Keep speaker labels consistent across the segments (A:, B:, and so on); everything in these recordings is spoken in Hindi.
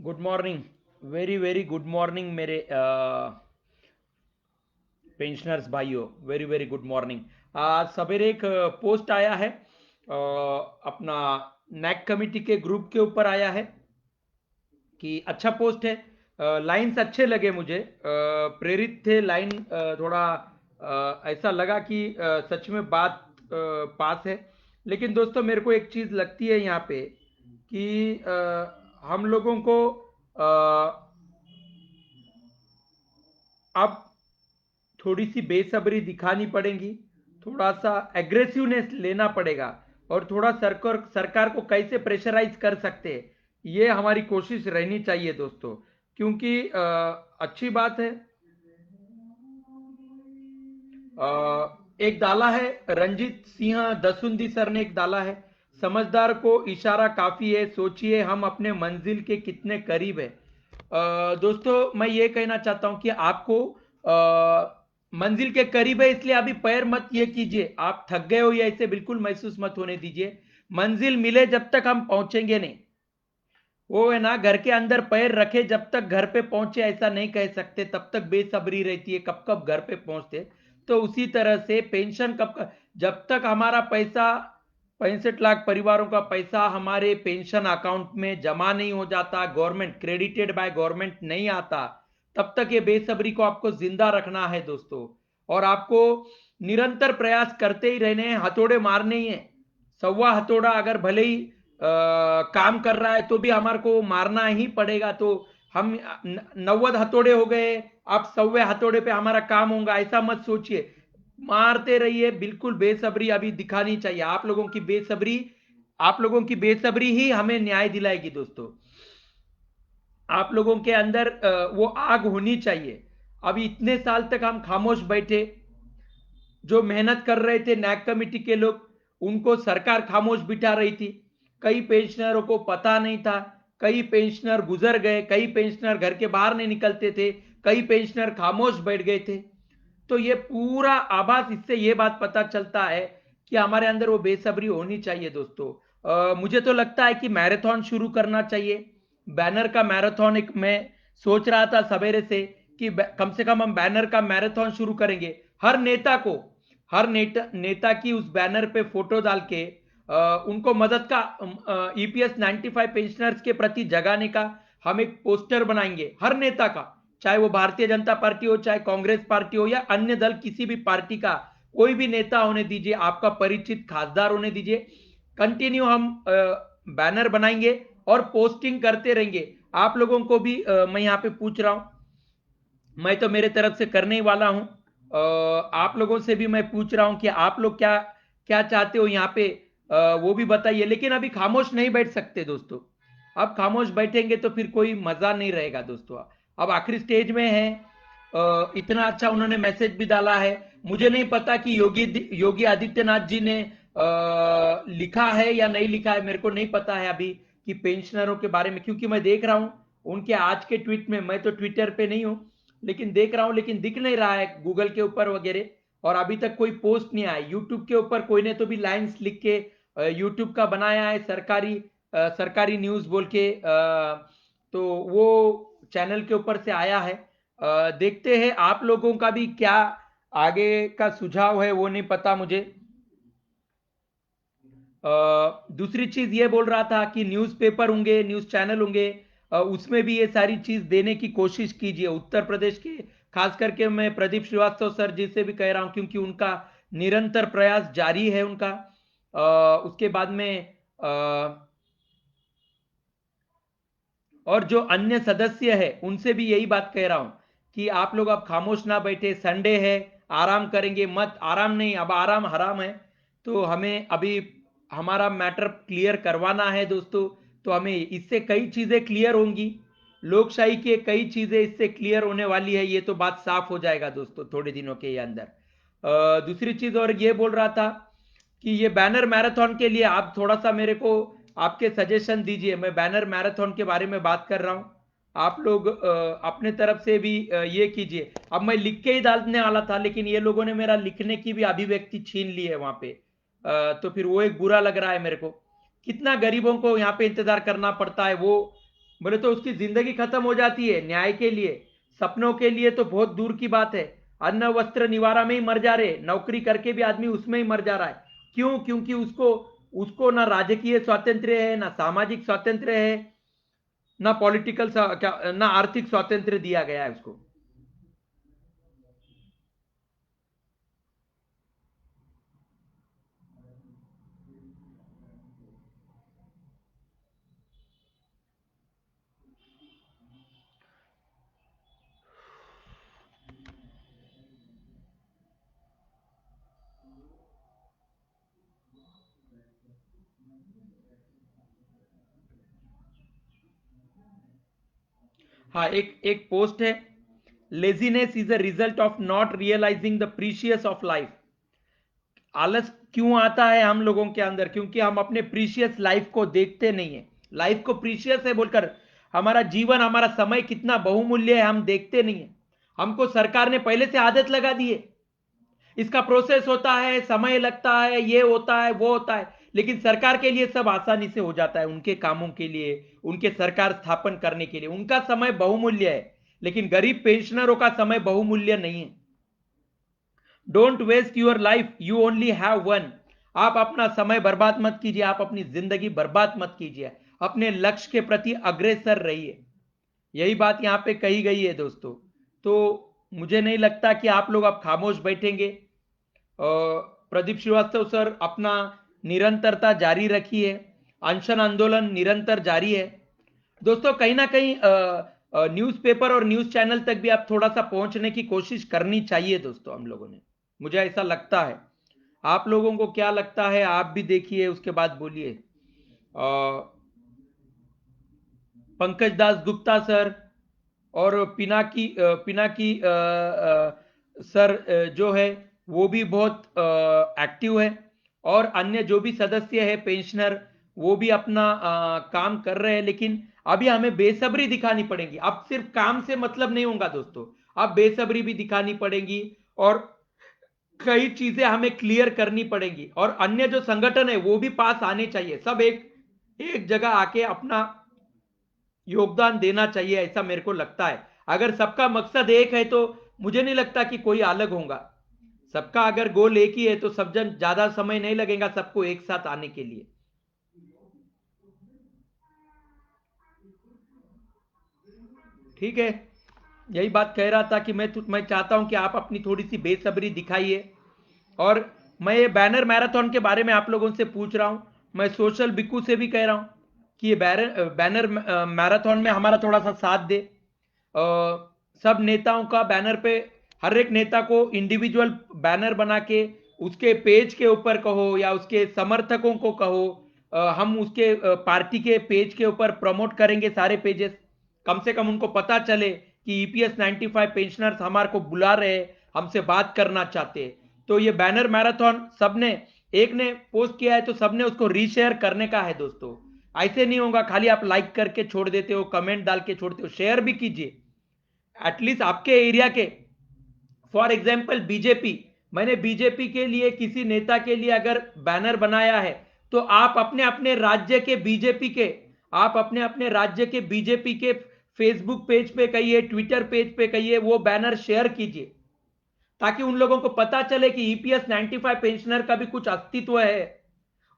A: Good morning. Very very good morning मेरे पेंशनर्स भाइयों। Very very good morning. आज सवेरे एक पोस्ट आया है, अपना नैक कमिटी के ग्रुप के ऊपर आया है कि अच्छा पोस्ट है। लाइंस अच्छे लगे मुझे, प्रेरित थे लाइन। थोड़ा ऐसा लगा कि सच में बात पास है। लेकिन दोस्तों मेरे को एक चीज़ लगती है यहाँ पे कि हम लोगों को अब थोड़ी सी बेसब्री दिखानी पड़ेगी, थोड़ा सा एग्रेसिवनेस लेना पड़ेगा, और थोड़ा सरकार सरकार को कैसे प्रेशराइज कर सकते हैं, ये हमारी कोशिश रहनी चाहिए दोस्तों। क्योंकि अच्छी बात है। एक डाला है रंजीत सिंह दसुंदी सर ने, एक डाला है, समझदार को इशारा काफी है, सोचिए हम अपने मंजिल के कितने करीब है। दोस्तों मैं ये कहना चाहता हूं कि आपको मंजिल के करीब है इसलिए अभी पैर मत ये कीजिए, आप थक गए हो या ऐसे बिल्कुल महसूस मत होने दीजिए। मंजिल मिले जब तक हम पहुंचेंगे नहीं। वो है ना, घर के अंदर पैर रखे जब तक घर पे पहुंचे ऐसा नहीं कह सकते, तब तक बेसब्री रहती है कब कब घर पे पहुंचते। तो उसी तरह से पेंशन जब तक हमारा पैसा, 65 लाख परिवारों का पैसा हमारे पेंशन अकाउंट में जमा नहीं हो जाता, गवर्नमेंट क्रेडिटेड बाय गवर्नमेंट नहीं आता, तब तक ये बेसब्री को आपको जिंदा रखना है दोस्तों। और आपको निरंतर प्रयास करते ही रहने हैं, हथौड़े मारने ही है। सवा हथौड़ा अगर भले ही काम कर रहा है तो भी हमारे को मारना ही पड़ेगा। तो हम 90 हथौड़े हो गए, अब 100वें हथौड़े पे हमारा काम होगा ऐसा मत सोचिए। मारते रहिए, बिल्कुल बेसब्री अभी दिखानी चाहिए। आप लोगों की बेसब्री ही हमें न्याय दिलाएगी दोस्तों। आप लोगों के अंदर वो आग होनी चाहिए। अभी इतने साल तक हम खामोश बैठे, जो मेहनत कर रहे थे नैक कमेटी के लोग, उनको सरकार खामोश बिठा रही थी। कई पेंशनरों को पता नहीं था, कई पेंशनर गुजर गए, कई पेंशनर घर के बाहर नहीं निकलते थे, कई पेंशनर खामोश बैठ गए थे। तो ये पूरा आभास, इससे ये बात पता चलता है कि हमारे अंदर वो बेसब्री होनी चाहिए दोस्तों। मुझे तो लगता है कि मैराथन शुरू करना चाहिए, बैनर का मैराथन। एक मैं सोच रहा था सवेरे से कि कम से कम हम बैनर का मैराथन शुरू करेंगे। हर नेता को, हर नेता की उस बैनर पे फोटो डाल के उनको मदद का, ईपीएस 95 पेंशनर्स के प्रति जगाने का हम एक पोस्टर बनाएंगे हर नेता का। चाहे वो भारतीय जनता पार्टी हो, चाहे कांग्रेस पार्टी हो, या अन्य दल किसी भी पार्टी का कोई भी नेता होने दीजिए, आपका परिचित खासदार होने दीजिए। कंटिन्यू हम बैनर बनाएंगे और पोस्टिंग करते रहेंगे। आप लोगों को भी मैं यहाँ पे पूछ रहा हूं, मैं तो मेरे तरफ से करने ही वाला हूं। आप लोगों से भी मैं पूछ रहा हूं कि आप लोग क्या क्या चाहते हो यहाँ पे, वो भी बताइए। लेकिन अभी खामोश नहीं बैठ सकते दोस्तों। अब खामोश बैठेंगे तो फिर कोई मजा नहीं रहेगा दोस्तों। अब आखिरी स्टेज में है। इतना अच्छा उन्होंने मैसेज भी डाला है। मुझे नहीं पता कि योगी योगी आदित्यनाथ जी ने लिखा है या नहीं लिखा है, मेरे को नहीं पता है अभी कि पेंशनरों के बारे में, क्योंकि मैं देख रहा हूं उनके आज के ट्वीट में। मैं तो ट्विटर पे नहीं हूं लेकिन देख रहा हूं, लेकिन दिख नहीं रहा है गूगल के ऊपर वगैरह। और अभी तक कोई पोस्ट नहीं आया। यूट्यूब के ऊपर कोई ने तो भी लाइंस लिख के यूट्यूब का बनाया है, सरकारी न्यूज बोल के, तो वो चैनल के ऊपर से आया है। देखते हैं आप लोगों का भी क्या आगे का सुझाव है, वो नहीं पता मुझे। दूसरी चीज ये बोल रहा था कि न्यूज़पेपर होंगे, न्यूज़ चैनल होंगे, उसमें भी ये सारी चीज देने की कोशिश कीजिए। उत्तर प्रदेश के खास करके मैं प्रदीप श्रीवास्तव सर जी से भी कह रहा हूं, क्योंकि उनका निरंतर प्रयास जारी है उनका। उसके बाद में और जो अन्य सदस्य है उनसे भी यही बात कह रहा हूं कि आप लोग अब खामोश ना बैठे। संडे है, आराम करेंगे मत, आराम नहीं, अब आराम हराम है। तो हमें अभी हमारा मैटर क्लियर करवाना है दोस्तों। तो हमें इससे कई चीजें क्लियर होंगी, लोकशाही की कई चीजें इससे क्लियर होने वाली है। ये तो बात साफ हो जाएगा दोस्तों थोड़े दिनों के अंदर। दूसरी चीज और ये बोल रहा था कि ये बैनर मैराथन के लिए आप थोड़ा सा मेरे को आपके सजेशन दीजिए। मैं बैनर मैराथन के बारे में बात कर रहा हूं, आप लोग अपने तरफ से भी ये कीजिए। अब मैं लिख के ही डालने वाला था लेकिन ये लोगों ने मेरा लिखने की भी अभिव्यक्ति छीन ली है वहां पे। तो फिर वो एक बुरा लग रहा है मेरे को। कितना गरीबों को यहाँ पे इंतजार करना पड़ता है, वो बोले तो उसकी जिंदगी खत्म हो जाती है। न्याय के लिए, सपनों के लिए तो बहुत दूर की बात है। अन्न वस्त्र निवारा में ही मर जा रहे, नौकरी करके भी आदमी उसमें ही मर जा रहा है। क्यों? क्योंकि उसको उसको ना राजकीय स्वातंत्र्य है, ना सामाजिक स्वातंत्र्य है, ना पॉलिटिकल ना आर्थिक स्वातंत्र्य दिया गया है उसको। हाँ, एक एक पोस्ट है, laziness is a result of not realising the precious of life. आलस क्यों आता है हम लोगों के अंदर? क्योंकि हम अपने प्रीशियस लाइफ को देखते नहीं है। लाइफ को प्रीशियस है बोलकर, हमारा जीवन, हमारा समय कितना बहुमूल्य है, हम देखते नहीं है। हमको सरकार ने पहले से आदत लगा दी है, इसका प्रोसेस होता है, समय लगता है, ये होता है, वो होता है। लेकिन सरकार के लिए सब आसानी से हो जाता है, उनके कामों के लिए, उनके सरकार स्थापन करने के लिए उनका समय बहुमूल्य है। लेकिन गरीब पेंशनरों का समय बहुमूल्य नहीं है। Don't waste your life, you only have one. आप अपना समय बर्बाद मत कीजिए, आप अपनी जिंदगी बर्बाद मत कीजिए, अपने लक्ष्य के प्रति अग्रसर रहिए। यही बात यहां पे कही गई है दोस्तों। तो मुझे नहीं लगता कि आप लोग अब खामोश बैठेंगे। प्रदीप श्रीवास्तव सर अपना निरंतरता जारी रखिए, अनशन आंदोलन निरंतर जारी है दोस्तों। कहीं ना कहीं न्यूज़पेपर और न्यूज़ चैनल तक भी आप थोड़ा सा पहुंचने की कोशिश करनी चाहिए दोस्तों, हम लोगों ने, मुझे ऐसा लगता है। आप लोगों को क्या लगता है? आप भी देखिए, उसके बाद बोलिए। पंकज दास गुप्ता सर और पिनाकी सर जो है वो भी बहुत एक्टिव है, और अन्य जो भी सदस्य है पेंशनर, वो भी अपना काम कर रहे हैं। लेकिन अभी हमें बेसब्री दिखानी पड़ेगी। अब सिर्फ काम से मतलब नहीं होगा दोस्तों, अब बेसब्री भी दिखानी पड़ेगी, और कई चीजें हमें क्लियर करनी पड़ेंगी। और अन्य जो संगठन है वो भी पास आने चाहिए, सब एक एक जगह आके अपना योगदान देना चाहिए, ऐसा मेरे को लगता है। अगर सबका मकसद एक है तो मुझे नहीं लगता कि कोई अलग होगा। सबका अगर गोल एक ही है तो सब जन, ज्यादा समय नहीं लगेगा सबको एक साथ आने के लिए। ठीक है, यही बात कह रहा था कि मैं चाहता हूं कि आप अपनी थोड़ी सी बेसब्री दिखाइए। और मैं ये बैनर मैराथन के बारे में आप लोगों से पूछ रहा हूं, मैं सोशल बिक्कू से भी कह रहा हूं कि ये बैनर मैराथन में हमारा थोड़ा सा साथ दे। सब नेताओं का बैनर पे, हर एक नेता को इंडिविजुअल बैनर बना के उसके पेज के ऊपर कहो या उसके समर्थकों को कहो, हम उसके पार्टी के पेज के ऊपर प्रमोट करेंगे सारे पेजेस। कम से कम उनको पता चले कि ईपीएस 95 पेंशनर्स हमारे को बुला रहे हैं, हमसे बात करना चाहते हैं। तो ये बैनर मैराथन सबने, एक ने पोस्ट किया है तो सबने उसको रीशेयर करने का है दोस्तों। ऐसे नहीं होगा खाली आप लाइक करके छोड़ देते हो, कमेंट डाल के छोड़ते हो, शेयर भी कीजिए एटलीस्ट आपके एरिया के। फॉर एग्जाम्पल बीजेपी, मैंने बीजेपी के लिए, किसी नेता के लिए अगर बैनर बनाया है तो आप अपने अपने राज्य के बीजेपी के, आप अपने अपने राज्य के बीजेपी के फेसबुक पेज पे कहिए, ट्विटर पेज पे कहिए, वो बैनर शेयर कीजिए, ताकि उन लोगों को पता चले कि ईपीएस 95 पेंशनर का भी कुछ अस्तित्व है,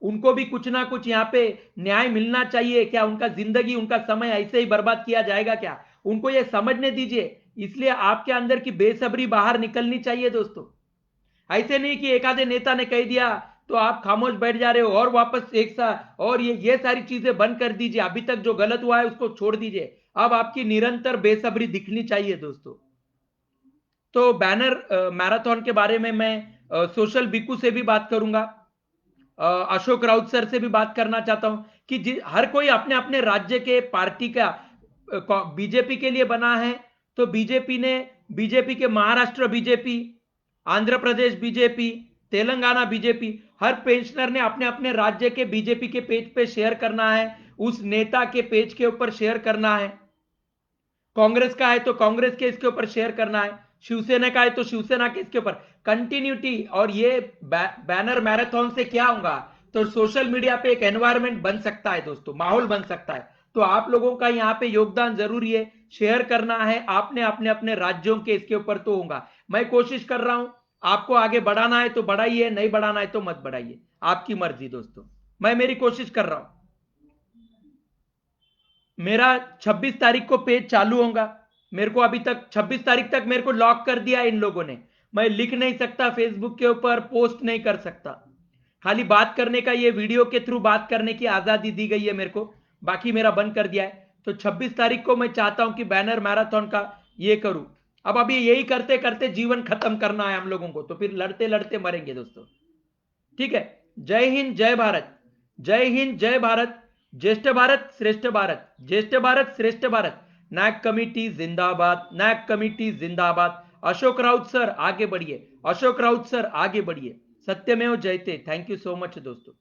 A: उनको भी कुछ ना कुछ यहाँ पे न्याय मिलना चाहिए। क्या उनका जिंदगी, उनका समय ऐसे ही बर्बाद किया जाएगा क्या? उनको ये समझने दीजिए। इसलिए आपके अंदर की बेसब्री बाहर निकलनी चाहिए दोस्तों। ऐसे नहीं कि एक आधे नेता ने कह दिया तो आप खामोश बैठ जा रहे हो, और वापस एक साथ, और ये सारी चीजें बंद कर दीजिए। अभी तक जो गलत हुआ है उसको छोड़ दीजिए, अब आपकी निरंतर बेसब्री दिखनी चाहिए दोस्तों। तो बैनर मैराथन के बारे में मैं सोशल बिकू से भी बात करूंगा, अशोक राउत सर से भी बात करना चाहता हूं कि हर कोई अपने अपने राज्य के पार्टी का, बीजेपी के लिए बना है तो बीजेपी के Maharashtra BJP, Andhra Pradesh BJP, Telangana BJP, हर पेंशनर ने अपने अपने राज्य के बीजेपी के पेज पे शेयर करना है, उस नेता के पेज के ऊपर शेयर करना है। कांग्रेस का है तो कांग्रेस के इसके ऊपर शेयर करना है, शिवसेना का है तो शिवसेना के इसके ऊपर कंटिन्यूटी। और ये बैनर मैराथन से क्या होगा, तो सोशल मीडिया पे एक एनवायरनमेंट बन सकता है दोस्तों, माहौल बन सकता है, तो आप लोगों का यहाँ पे योगदान जरूरी है, शेयर करना है आपने अपने अपने राज्यों के, इसके ऊपर तो होगा। मैं कोशिश कर रहा हूं, आपको आगे बढ़ाना है तो बढ़ाइए, नहीं बढ़ाना है तो मत बढ़ाइए, आपकी मर्जी दोस्तों। मैं मेरी कोशिश कर रहा हूं। मेरा 26 तारीख को पेज चालू होगा। मेरे को अभी तक 26 तारीख तक मेरे को लॉक कर दिया इन लोगों ने। मैं लिख नहीं सकता फेसबुक के ऊपर, पोस्ट नहीं कर सकता। खाली बात करने का, ये वीडियो के थ्रू बात करने की आजादी दी गई है मेरे को, बाकी मेरा बंद कर दिया है। तो 26 तारीख को मैं चाहता हूं कि बैनर मैराथन का ये करूं। अब अभी यही करते करते जीवन खत्म करना है हम लोगों को, तो फिर लड़ते लड़ते मरेंगे दोस्तों। ठीक है। जय हिंद, जय भारत। जय हिंद, जय भारत। ज्येष्ठ भारत श्रेष्ठ भारत, ज्येष्ठ भारत श्रेष्ठ भारत। नैक कमिटी जिंदाबाद, नैक कमिटी जिंदाबाद। अशोक राउत सर आगे बढ़िए, अशोक राउत सर आगे बढ़िए। सत्यमेव जयते। थैंक यू सो मच दोस्तों।